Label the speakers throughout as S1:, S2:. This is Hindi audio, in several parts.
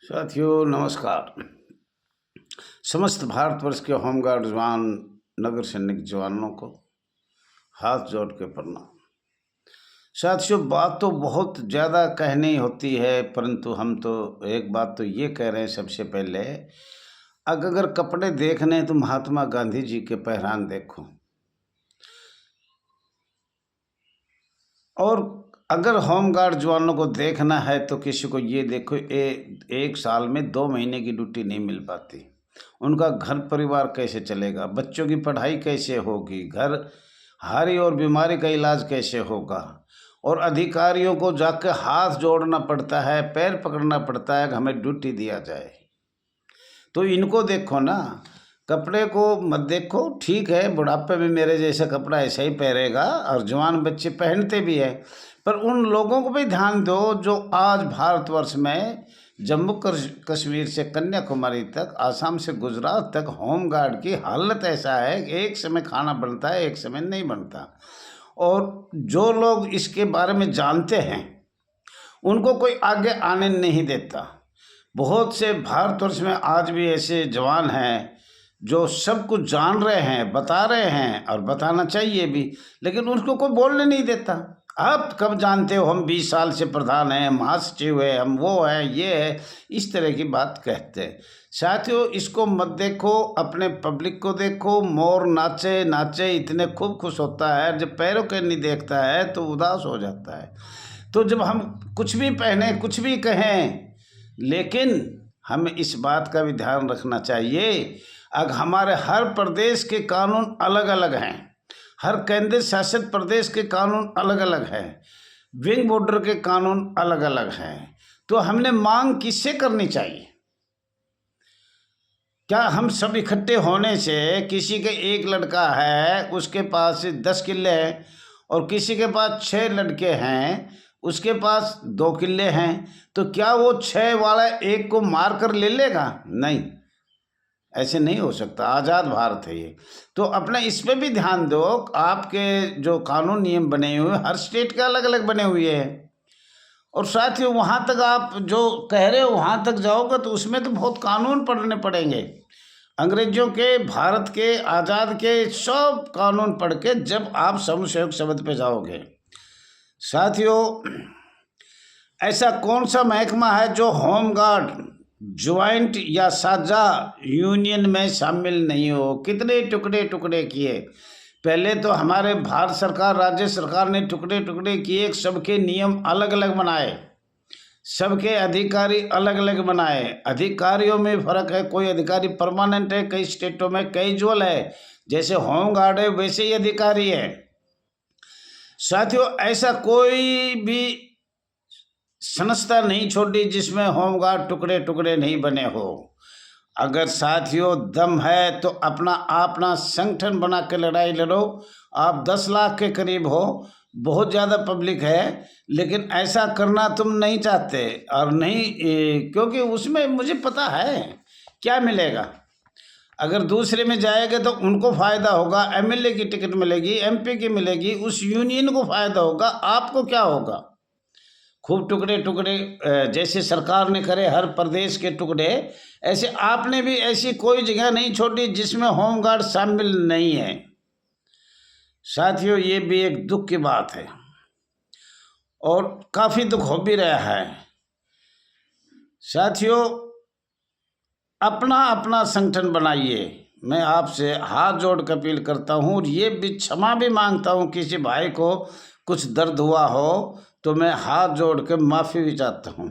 S1: साथियों नमस्कार। समस्त भारतवर्ष के होमगार्ड जवान, नगर सैनिक जवानों को हाथ जोड़ के प्रणाम। साथियों, बात तो बहुत ज़्यादा कहनी होती है, परंतु हम तो एक बात तो ये कह रहे हैं। सबसे पहले अगर कपड़े देखने तो महात्मा गांधी जी के पहरान देखो, और अगर होमगार्ड जवानों को देखना है तो किसी को ये देखो, एक साल में 2 महीने की ड्यूटी नहीं मिल पाती। उनका घर परिवार कैसे चलेगा, बच्चों की पढ़ाई कैसे होगी, घर हारी और बीमारी का इलाज कैसे होगा, और अधिकारियों को जाकर हाथ जोड़ना पड़ता है, पैर पकड़ना पड़ता है कि हमें ड्यूटी दिया जाए। तो इनको देखो ना, कपड़े को मत देखो। ठीक है, बुढ़ापे में मेरे जैसा कपड़ा ऐसा ही पहनेगा और जवान बच्चे पहनते भी है, पर उन लोगों को भी ध्यान दो जो आज भारतवर्ष में जम्मू कश्मीर से कन्याकुमारी तक, आसाम से गुजरात तक होमगार्ड की हालत ऐसा है कि एक समय खाना बनता है, एक समय नहीं बनता। और जो लोग इसके बारे में जानते हैं उनको कोई आगे आने नहीं देता। बहुत से भारतवर्ष में आज भी ऐसे जवान हैं जो सब कुछ जान रहे हैं, बता रहे हैं, और बताना चाहिए भी, लेकिन उनको कोई बोलने नहीं देता। आप कब जानते हो हम 20 साल से प्रधान हैं, महासचिव है, हम वो है, ये है, इस तरह की बात कहते हैं। साथियों, इसको मत देखो, अपने पब्लिक को देखो। मोर नाचे नाचे इतने खूब खुश होता है, जब पैरों के नहीं देखता है तो उदास हो जाता है। तो जब हम कुछ भी पहने, कुछ भी कहें, लेकिन हमें इस बात का भी ध्यान रखना चाहिए, अगर हमारे हर प्रदेश के कानून अलग अलग हैं, हर केंद्र शासित प्रदेश के कानून अलग अलग हैं, विंग बॉर्डर के कानून अलग अलग हैं, तो हमने मांग किससे करनी चाहिए? क्या हम सब इकट्ठे होने से, किसी के एक लड़का है उसके पास 10 किले हैं, और किसी के पास 6 लड़के हैं उसके पास 2 किले हैं, तो क्या वो 6 वाला एक को मार कर ले लेगा? नहीं, ऐसे नहीं हो सकता। आज़ाद भारत है ये। तो अपना इस पे भी ध्यान दो। आपके जो कानून नियम बने हुए हर स्टेट के अलग अलग बने हुए हैं, और साथ ही वहाँ तक आप जो कह रहे हो वहाँ तक जाओगे तो उसमें तो बहुत कानून पढ़ने पड़ेंगे। अंग्रेजों के, भारत के, आज़ाद के सब कानून पढ़ के जब आप समसहयोग शब्द पे जाओगे। साथियों, ऐसा कौन सा महकमा है जो होमगार्ड ज्वाइंट या साझा यूनियन में शामिल नहीं हो? कितने टुकड़े टुकड़े किए। पहले तो हमारे भारत सरकार, राज्य सरकार ने टुकड़े टुकड़े किए, सबके नियम अलग अलग बनाए, सबके अधिकारी अलग अलग बनाए। अधिकारियों में फर्क है, कोई अधिकारी परमानेंट है, कई स्टेटों में कैजुअल है। जैसे होमगार्ड है वैसे ही अधिकारी है। साथियों, ऐसा कोई भी संस्था नहीं छोड़ी जिसमें होमगार्ड टुकड़े टुकड़े नहीं बने हो। अगर साथियों दम है तो अपना संगठन बना के लड़ाई लड़ो। आप 10 लाख के करीब हो, बहुत ज़्यादा पब्लिक है, लेकिन ऐसा करना तुम नहीं चाहते, और नहीं क्योंकि उसमें मुझे पता है क्या मिलेगा। अगर दूसरे में जाएगा तो उनको फ़ायदा होगा, एमएलए की टिकट मिलेगी, एमपी की मिलेगी, उस यूनियन को फ़ायदा होगा, आपको क्या होगा? खूब टुकड़े टुकड़े जैसे सरकार ने करे हर प्रदेश के टुकड़े, ऐसे आपने भी ऐसी कोई जगह नहीं छोड़ी जिसमें होमगार्ड शामिल नहीं है। साथियों, ये भी एक दुख की बात है, और काफ़ी दुख हो भी रहा है। साथियों, अपना अपना संगठन बनाइए। मैं आपसे हाथ जोड़ कर अपील करता हूँ, और ये भी क्षमा भी मांगता हूँ, किसी भाई को कुछ दर्द हुआ हो तो मैं हाथ जोड़ के माफ़ी भी चाहता हूँ।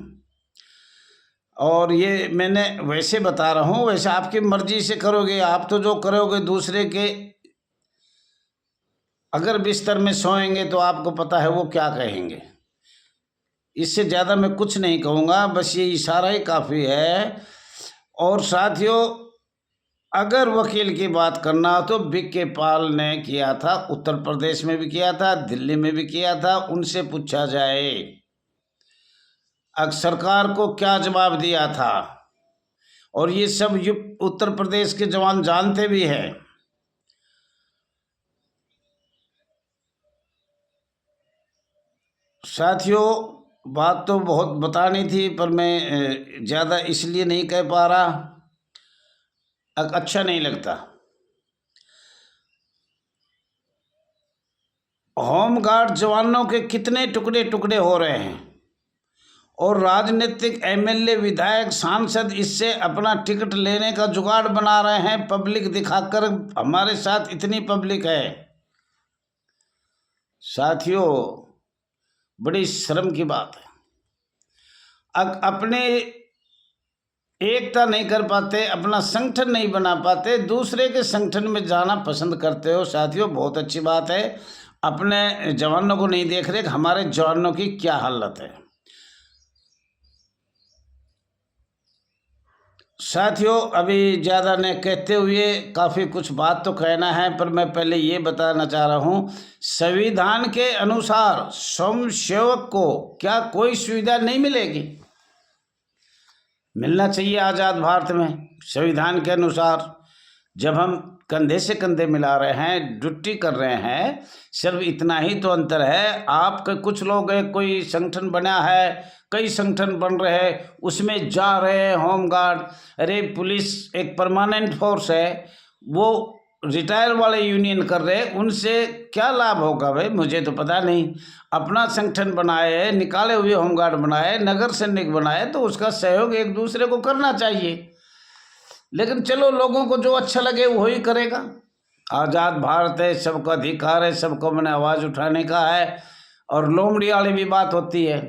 S1: और ये मैंने वैसे बता रहा हूँ, वैसे आपकी मर्जी से करोगे। आप तो जो करोगे दूसरे के, अगर बिस्तर में सोएंगे तो आपको पता है वो क्या कहेंगे। इससे ज़्यादा मैं कुछ नहीं कहूँगा, बस ये इशारा ही काफ़ी है। और साथियों, अगर वकील की बात करना तो बीके पाल ने किया था, उत्तर प्रदेश में भी किया था, दिल्ली में भी किया था, उनसे पूछा जाए सरकार को क्या जवाब दिया था। और ये सब उत्तर प्रदेश के जवान जानते भी हैं। साथियों, बात तो बहुत बतानी थी, पर मैं ज़्यादा इसलिए नहीं कह पा रहा, अच्छा नहीं लगता। होमगार्ड जवानों के कितने टुकड़े टुकड़े हो रहे हैं, और राजनीतिक एमएलए, विधायक, सांसद इससे अपना टिकट लेने का जुगाड़ बना रहे हैं, पब्लिक दिखाकर। हमारे साथ इतनी पब्लिक है साथियों, बड़ी शर्म की बात है। अपने एकता नहीं कर पाते, अपना संगठन नहीं बना पाते, दूसरे के संगठन में जाना पसंद करते हो साथियों। बहुत अच्छी बात है, अपने जवानों को नहीं देख रहे कि हमारे जवानों की क्या हालत है। साथियों, अभी ज़्यादा न कहते हुए काफ़ी कुछ बात तो कहना है, पर मैं पहले ये बताना चाह रहा हूँ, संविधान के अनुसार स्वयंसेवक को क्या कोई सुविधा नहीं मिलेगी? मिलना चाहिए आज़ाद भारत में। संविधान के अनुसार जब हम कंधे से कंधे मिला रहे हैं, ड्यूटी कर रहे हैं, सिर्फ इतना ही तो अंतर है। आपके कुछ लोग कोई संगठन बना है, कई संगठन बन रहे हैं, उसमें जा रहे हैं होमगार्ड। अरे पुलिस एक परमानेंट फोर्स है, वो रिटायर वाले यूनियन कर रहे हैं, उनसे क्या लाभ होगा भाई? मुझे तो पता नहीं। अपना संगठन बनाए, निकाले हुए होमगार्ड बनाए, नगर सैनिक बनाए, तो उसका सहयोग एक दूसरे को करना चाहिए। लेकिन चलो, लोगों को जो अच्छा लगे वो ही करेगा। आज़ाद भारत है, सबका अधिकार है, सबको मैंने आवाज़ उठाने का है। और लोमड़ी वाली भी बात होती है,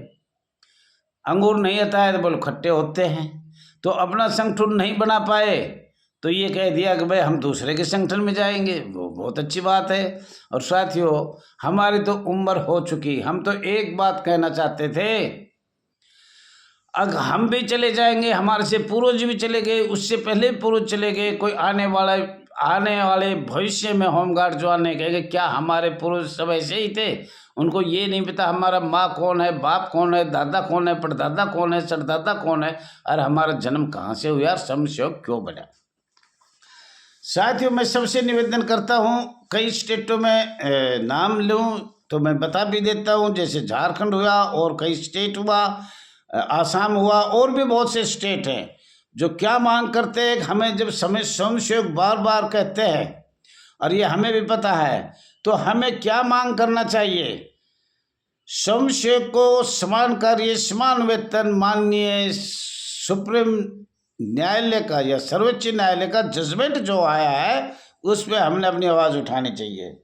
S1: अंगूर नहीं आता है तो बोलो खट्टे होते हैं। तो अपना संगठन नहीं बना पाए तो ये कह दिया कि भाई हम दूसरे के संगठन में जाएंगे, वो बहुत अच्छी बात है। और साथियों, हमारी तो उम्र हो चुकी, हम तो एक बात कहना चाहते थे, अगर हम भी चले जाएंगे, हमारे से पूर्वज भी चले गए, उससे पहले पूर्वज चले गए, कोई आने वाले भविष्य में होमगार्ड जो आने कहेंगे क्या हमारे पूर्वज सब ऐसे ही थे? उनको ये नहीं पता हमारा माँ कौन है, बाप कौन है, दादा कौन है, परदादा कौन है, सरदादा कौन है, और हमारा जन्म कहाँ से हुआ और स्वयंसेवक क्यों बना। साथियों, मैं सबसे निवेदन करता हूँ, कई स्टेटों में नाम लूँ तो मैं बता भी देता हूँ, जैसे झारखंड हुआ और कई स्टेट हुआ, आसाम हुआ, और भी बहुत से स्टेट हैं जो क्या मांग करते हैं। हमें जब स्वयंसेवक बार बार कहते हैं, और ये हमें भी पता है, तो हमें क्या मांग करना चाहिए? स्वयंसेवक को समान कार्य, समान वेतन, माननीय सुप्रीम न्यायालय का या सर्वोच्च न्यायालय का जजमेंट जो आया है, उस पर हमने अपनी आवाज़ उठानी चाहिए।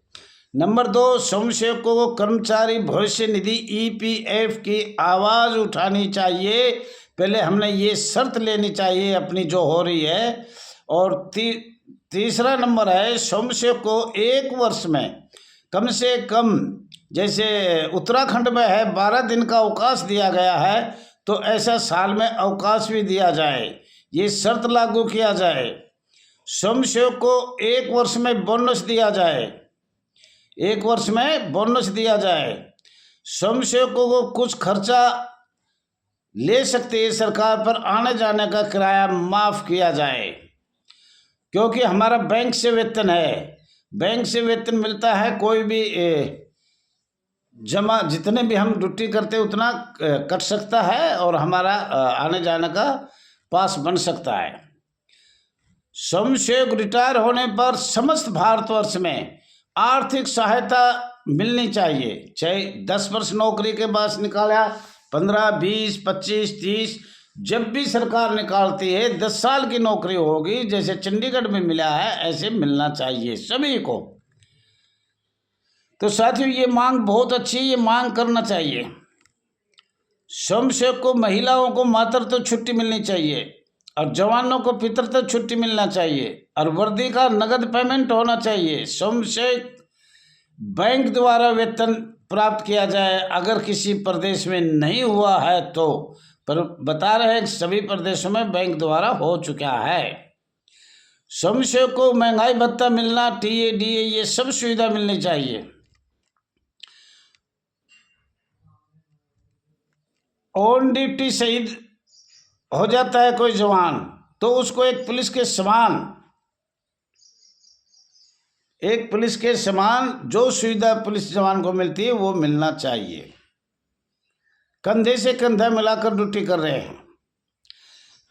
S1: नंबर 2, स्वयंसेवकों को कर्मचारी भविष्य निधि EPF की आवाज़ उठानी चाहिए। पहले हमने ये शर्त लेनी चाहिए अपनी जो हो रही है। और तीसरा नंबर है, स्वयंसेवक को 1 वर्ष में कम से कम, जैसे उत्तराखंड में है 12 दिन का अवकाश दिया गया है, तो ऐसा साल में अवकाश भी दिया जाए, ये शर्त लागू किया जाए। स्वयंसेवक को 1 वर्ष में बोनस दिया जाए, 1 वर्ष में बोनस दिया जाए। स्वयंसेवकों को कुछ खर्चा ले सकते हैं सरकार, पर आने जाने का किराया माफ़ किया जाए, क्योंकि हमारा बैंक से वेतन है, बैंक से वेतन मिलता है, कोई भी जमा जितने भी हम ड्यूटी करते हैं उतना कट सकता है, और हमारा आने जाने का पास बन सकता है। स्वयंसेवक रिटायर होने पर समस्त भारतवर्ष में आर्थिक सहायता मिलनी चाहिए, चाहे 10 वर्ष नौकरी के बाद निकाला, 15, 20, 25, 30, जब भी सरकार निकालती है 10 साल की नौकरी होगी, जैसे चंडीगढ़ में मिला है, ऐसे मिलना चाहिए सभी को। तो साथियों, ये मांग बहुत अच्छी, ये मांग करना चाहिए। स्वयंसेवक को, महिलाओं को मातृत्व छुट्टी मिलनी चाहिए, और जवानों को पितृत्व छुट्टी मिलना चाहिए, और वर्दी का नगद पेमेंट होना चाहिए। स्वयंसेवक बैंक द्वारा वेतन प्राप्त किया जाए, अगर किसी प्रदेश में नहीं हुआ है तो, पर बता रहे हैं सभी प्रदेशों में बैंक द्वारा हो चुका है। स्वयंसेवक को महंगाई भत्ता मिलना, TADA, ये सब सुविधा मिलनी चाहिए। ऑन ड्यूटी शहीद हो जाता है कोई जवान, तो उसको एक पुलिस के समान जो सुविधा पुलिस जवान को मिलती है वो मिलना चाहिए। कंधे से कंधा मिलाकर ड्यूटी कर रहे हैं।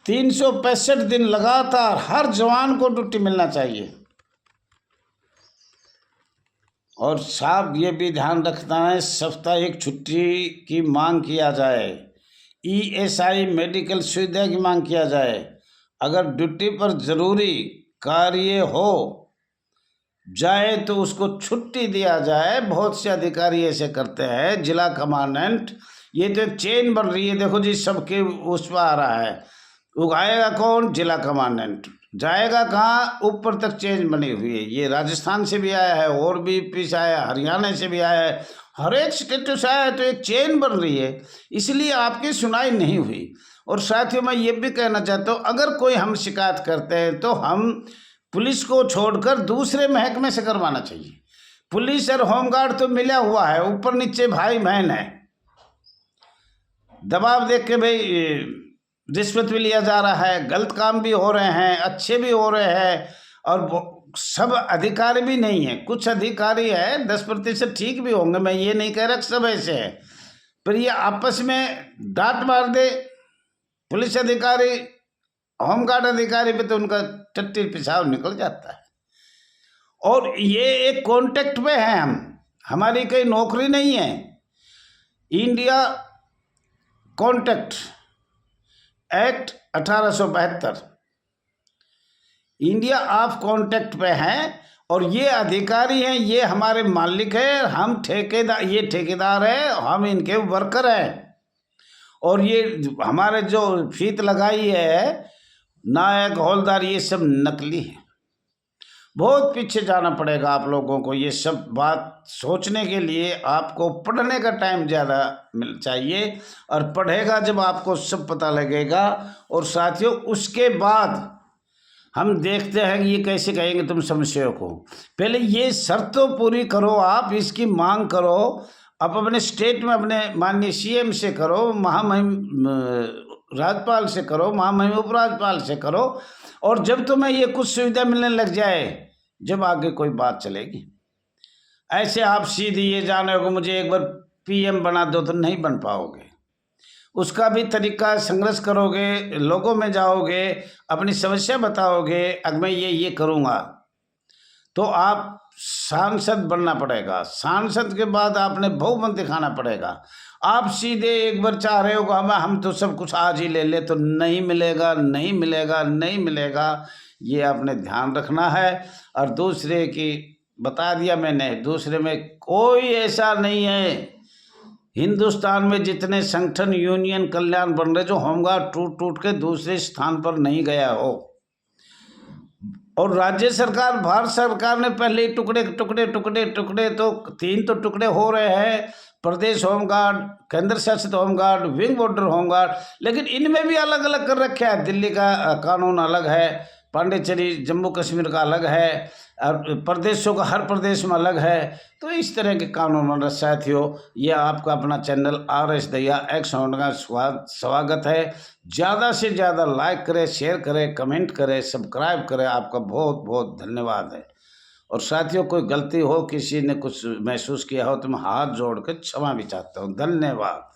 S1: 365 दिन लगातार हर जवान को ड्यूटी मिलना चाहिए। और साहब ये भी ध्यान रखना है, साप्ताहिक छुट्टी की मांग किया जाए, ESI मेडिकल सुविधा की मांग किया जाए। अगर ड्यूटी पर ज़रूरी कार्य हो जाए तो उसको छुट्टी दिया जाए। बहुत से अधिकारी ऐसे करते हैं, जिला कमांडेंट। ये तो एक चेन बन रही है, देखो जी, सबके उस पर आ रहा है। उगाएगा कौन? जिला कमांडेंट। जाएगा कहाँ? ऊपर तक चेन बनी हुई है। ये राजस्थान से भी आया है, और भी पीछे आया, हरियाणा से भी आया है, हर एक स्टेट से आया है। तो एक चेन बन रही है, इसलिए आपकी सुनाई नहीं हुई। और साथियों, मैं ये भी कहना चाहता हूँ, अगर कोई हम शिकायत करते हैं तो हम पुलिस को छोड़कर दूसरे महकमे से करवाना चाहिए। पुलिस और होमगार्ड तो मिला हुआ है, ऊपर नीचे भाई बहन है। दबाव देख के भाई रिश्वत भी लिया जा रहा है, गलत काम भी हो रहे हैं, अच्छे भी हो रहे हैं। और सब अधिकारी भी नहीं है, कुछ अधिकारी है 10% ठीक भी होंगे, मैं ये नहीं कह रहा सब ऐसे है। पर ये आपस में डांट मार दे पुलिस अधिकारी, होमगार्ड अधिकारी पे, तो उनका टट्टी पेशाब निकल जाता है। और ये एक कॉन्टेक्ट पे हैं हम, हमारी कोई नौकरी नहीं है। India contract act 1872, India of contract पे हैं। और ये अधिकारी हैं, ये हमारे मालिक हैं, हम ठेकेदार, ये ठेकेदार है, हम इनके वर्कर हैं। और ये हमारे जो फीत लगाई है नायक हौलदार, ये सब नकली है। बहुत पीछे जाना पड़ेगा आप लोगों को ये सब बात सोचने के लिए। आपको पढ़ने का टाइम ज़्यादा मिल चाहिए, और पढ़ेगा जब आपको सब पता लगेगा। और साथियों, उसके बाद हम देखते हैं ये कैसे कहेंगे तुम समस्याओं को। पहले ये शर्त तो पूरी करो, आप इसकी मांग करो, आप अपने स्टेट में अपने माननीय CM से करो, महामहिम राज्यपाल से करो, महामहिम उपराज्यपाल से करो। और जब तुम्हें ये कुछ सुविधा मिलने लग जाए, जब आगे कोई बात चलेगी। ऐसे आप सीधी ये जाने को मुझे एक बार PM बना दो तो नहीं बन पाओगे। उसका भी तरीका संघर्ष करोगे, लोगों में जाओगे, अपनी समस्या बताओगे, अब मैं ये करूँगा, तो आप सांसद बनना पड़ेगा। सांसद के बाद आपने बहुमत दिखाना पड़ेगा। आप सीधे एक बार चाह रहे हो हम तो सब कुछ आज ही ले ले, तो नहीं मिलेगा, नहीं मिलेगा, नहीं मिलेगा। ये आपने ध्यान रखना है। और दूसरे की बता दिया मैंने, दूसरे में कोई ऐसा नहीं है हिंदुस्तान में जितने संगठन, यूनियन, कल्याण बन रहे, जो होमगार्ड टूट टूट के दूसरे स्थान पर नहीं गया हो। और राज्य सरकार, भारत सरकार ने पहले ही टुकड़े टुकड़े टुकड़े टुकड़े, तो 3 तो टुकड़े हो रहे हैं, प्रदेश होमगार्ड, केंद्र शासित होमगार्ड, विंग बॉर्डर होमगार्ड। लेकिन इनमें भी अलग अलग कर रखा है। दिल्ली का कानून अलग है, पांडिचेरी जम्मू कश्मीर का अलग है, और प्रदेशों का हर प्रदेश में अलग है। तो इस तरह के कानून बन रहे। साथियों, ये आपका अपना चैनल RS दहिया एक्स का स्वागत है। ज़्यादा से ज़्यादा लाइक करें, शेयर करें, कमेंट करें, सब्सक्राइब करें। आपका बहुत बहुत धन्यवाद है। और साथियों, कोई गलती हो, किसी ने कुछ महसूस किया हो, तो मैं हाथ जोड़ कर क्षमा भी चाहता हूँ। धन्यवाद।